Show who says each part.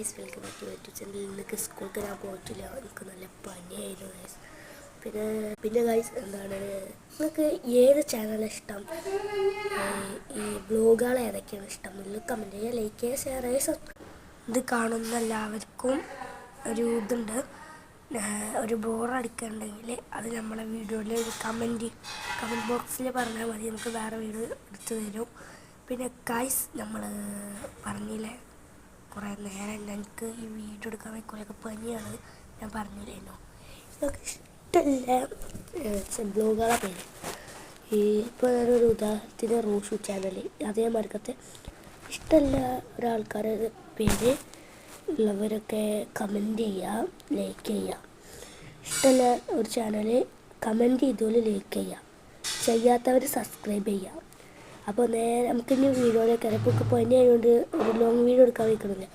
Speaker 1: Guys, welcome back to YouTube channel. ഇന്നൊക്കെ സ്കൂൾക്ക് ഞാൻ പോയിട്ടില്ല, എനിക്ക് നല്ല പനിയായിരുന്നു ഗൈസ്. പിന്നെ ഗൈസ് എന്താണ്, നിങ്ങൾക്ക് ഏത് ചാനലാണ് ഇഷ്ടം? ഈ ബ്ലോഗുകൾ ഏതൊക്കെയാണ് ഇഷ്ടം? നിങ്ങൾ കമൻറ്റ് ചെയ്യുക, ലൈക്ക് ചെയ്യുക, ഷെയർ ചെയ്യുക. ഇത് കാണുന്ന എല്ലാവർക്കും ഒരു ഇതുണ്ട്, ഒരു ബോറടിക്കുന്നുണ്ടെങ്കിൽ അത് നമ്മളെ വീഡിയോയിൽ ഒരു കമൻറ്റ് ബോക്സിൽ പറഞ്ഞാൽ മതി, നമുക്ക് വേറെ വീഡിയോ എടുത്ത് തരും. പിന്നെ ഗൈസ്, നമ്മൾ പറഞ്ഞില്ലേ കുറേ നേരം എനിക്ക് ഈ വീഡിയോ എടുക്കാൻ കുറേയൊക്കെ പനിയാണ്, ഞാൻ പറഞ്ഞില്ലേനോ. ഇതൊക്കെ ഇഷ്ടമല്ല ബ്ലോഗുകളെ പേര്. ഇപ്പോൾ ഞാനൊരു ഉദാഹരണത്തിന് റോഷു ചാനൽ, അതേമാതിരിക്കത്തെ ഇഷ്ടമല്ല ഒരാൾക്കാരുടെ പേര് ഉള്ളവരൊക്കെ കമൻറ്റ് ചെയ്യുക, ലൈക്ക് ചെയ്യുക. ഇഷ്ടമല്ല ഒരു ചാനൽ കമൻറ്റ് ചെയ്തോലെ ലൈക്ക് ചെയ്യുക, ചെയ്യാത്തവർ സബ്സ്ക്രൈബ് ചെയ്യുക. അപ്പോൾ നേരെ നമുക്കിനി വീഡിയോയിലേക്ക് ഇപ്പോൾ പനി ആയതുകൊണ്ട് ഒരു ലോങ് വീഡിയോ എടുക്കാൻ വയ്ക്കണില്ല.